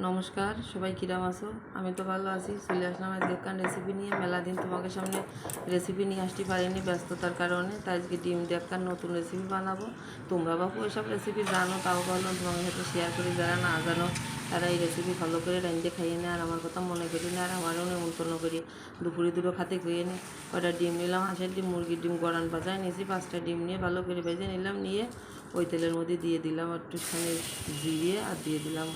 নমস্কার, সবাই কিরাম আছো? আমি তো ভালো আছি। চলে আসলাম আজকে একটা রেসিপি নিয়ে। মেলা দিন তোমাকে সামনে রেসিপি নিয়ে আসতে পারিনি ব্যস্ততার কারণে, তাই আজকে ডিম দিয়ে একটা নতুন রেসিপি বানাবো। তোমরা বাপু ওইসব রেসিপি জানো, তাও ভাবলাম তোমাদের সাথে শেয়ার করি। যারা না জানো তারা এই রেসিপি ভালো করে রাঁধতে খাইয়ে নেয়, আর আমার কথা মনে করি না, আর আমারও নেমন্তন্ন করি। দুপুরে দুটো খাতে খুঁয়ে নিই। কয়টা ডিম নিলাম, হাঁসের ডিম, মুরগির ডিম গড়ান বাজায় নিয়েছি। 5টা ডিম নিয়ে ভালো করে ভেজে নিলাম, নিয়ে ওই তেলের মধ্যে দিয়ে দিলাম একটুখানি জিরিয়ে, আর দিয়ে দিলাম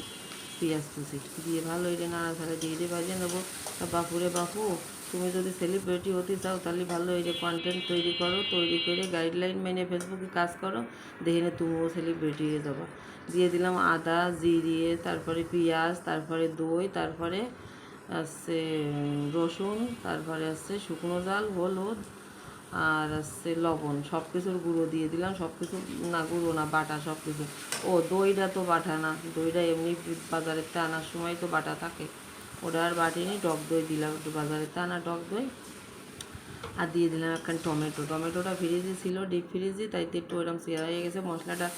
পেঁয়াজ কুচি দিয়ে ভালো এটা নাড়াচাড়া দিয়ে দিয়ে বাজিয়ে নেবো। তা বাপুরে বাপু, তুমি যদি সেলিব্রিটি হতে চাও তাহলে ভালো এই যে কন্টেন্ট তৈরি করো, তৈরি করে গাইডলাইন মেনে ফেসবুকে কাজ করো, দেখে নে তুমিও সেলিব্রিটি হয়ে যাবা। দিয়ে দিলাম আদা জিরিয়ে, তারপরে পেঁয়াজ, তারপরে দই, তারপরে আছে রসুন, তারপরে আছে শুকনো জাল, হলুদ, আর আছে লবণ, সব কিছুর গুঁড়ো দিয়ে দিলাম। সব কিছু না, গুঁড়ো না, বাটা সব কিছু। ও দইটা তো বাটা না, দইটা এমনি বাজারের থেকে আনার সময় তো বাটা থাকে, ওটা আর বাটিনি। টক দই দিলাম, একটু বাজারের থেকে আনা টক দই। আর দিয়ে দিলাম একখান টমেটো। টমেটোটা ফ্রিজে ছিল, ডিপ ফ্রিজে, তাই তো একটু ওরকম চেয়ারা হয়ে গেছে। মশলাটা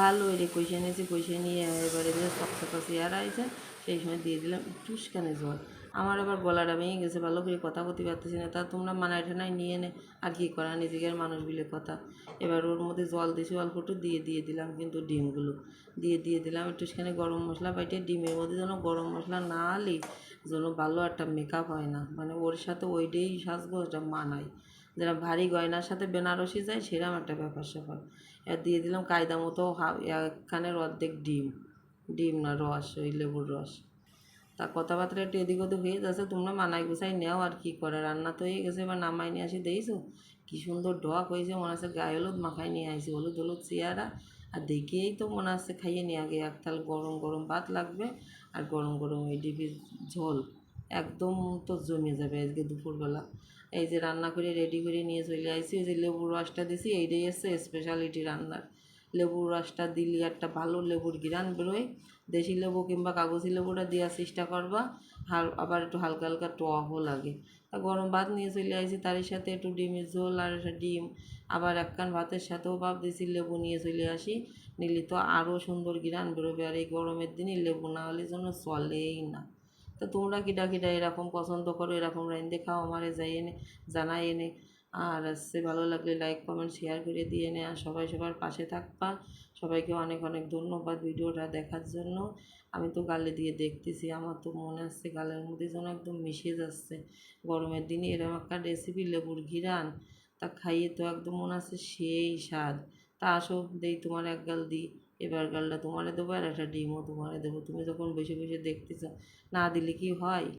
ভালো করে কষিয়ে নিয়েছি, কষিয়ে নিয়ে এবারে যে শক্ত চেয়ারা হয়েছে, সেই সময় দিয়ে দিলাম একটুখানি জল। আমার আবার গলাটা ভেঙে গেছে, ভালো করে কথা বলতে পারতেছি না। তা তোমরা মানায় ঠানায় নিয়ে নে, আর কী করা, নিজেদের মানুষ বিলে কথা। এবার ওর মধ্যে জল দিয়েছি অল্প একটু, দিয়ে দিলাম কিন্তু ডিমগুলো দিয়ে দিলাম একটুখানি গরম মশলা বাইটে। ডিমের মধ্যে যেন গরম মশলা না আলি যেন ভালো একটা মেকআপ হয় না, মানে ওর সাথে ওইটাই সাজগোজটা মানায়, যেটা ভারী গয়নার সাথে বেনারসি যায় সেরকম একটা ব্যাপার স্যাপার। আর দিয়ে দিলাম কায়দা মতো একখানের অর্ধেক ডিম, ডিম না রস, ওই লেবুর রস। তা কথাবার্তা একটু এদিক ওদিক হয়ে যাচ্ছে, তোমরা মানাই গুছাই নেও, আর কী করে। রান্না তো হয়ে গেছে, এবার নামাই নিয়ে আসি, দেখছো কী সুন্দর ঢক হয়েছে, মনে হচ্ছে গায়ে হলুদ মাখাই নিয়ে আসি, হলুদ হলুদ চেয়ারা। আর দেখেই তো মনে হচ্ছে খাইয়ে নিয়ে আগে এক থাল গরম গরম ভাত লাগবে, আর গরম গরম ওই ডিবির ঝোল, একদম তো জমে যাবে আজকে দুপুরবেলা। এই যে রান্না করে রেডি করে নিয়ে চলে আসছি, ওই যে লেবুর রসটা দিছি, এইটাই হচ্ছে স্পেশালিটি রান্নার। লেবুর রসটা দিলে একটা ভালো লেবুর ঘ্রাণ বেরোয়। দেশি লেবু কিংবা কাগজি লেবুটা দেওয়ার চেষ্টা করবা, আবার একটু হালকা হালকা টকও লাগে। তা গরম ভাত নিয়ে চলে আসি, তার সাথে একটু ডিমের ঝোল আর ডিম, আবার একখান ভাতের সাথেও ভাব দিয়েছি, লেবু নিয়ে চলে আসি, নিলে তো আরও সুন্দর ঘ্রাণ বেরোবে। আর এই গরমের দিনে লেবু না হলে যেন চলেই না। তো তোমরা কিটা কিটা এরকম পছন্দ করো, এরকম রাইন্দে খাও, আমারে যাই এনে জানাই এনে। আর আসছে ভালো লাগলে লাইক কমেন্ট শেয়ার করে দিয়ে নে, আর সবাই সবার পাশে থাকবা। সবাইকে অনেক অনেক ধন্যবাদ ভিডিওটা দেখার জন্য। আমি তো গালে দিয়ে দেখতেছি, আমার তো মনে হচ্ছে গালের মধ্যে যেন একদম মিশে যাচ্ছে। গরমের দিনে এরকম একটা রেসিপি, লেবুর ঘিরান, তা খাইয়ে তো একদম মনে হচ্ছে সেই স্বাদ। তা আসো দেই তোমার এক গাল দিই, এবার গালটা তোমারে দেবো, আর একটা ডিমও তোমারে দেবো। তুমি যখন বসে বসে দেখতেছ, না দিলে কি হয়?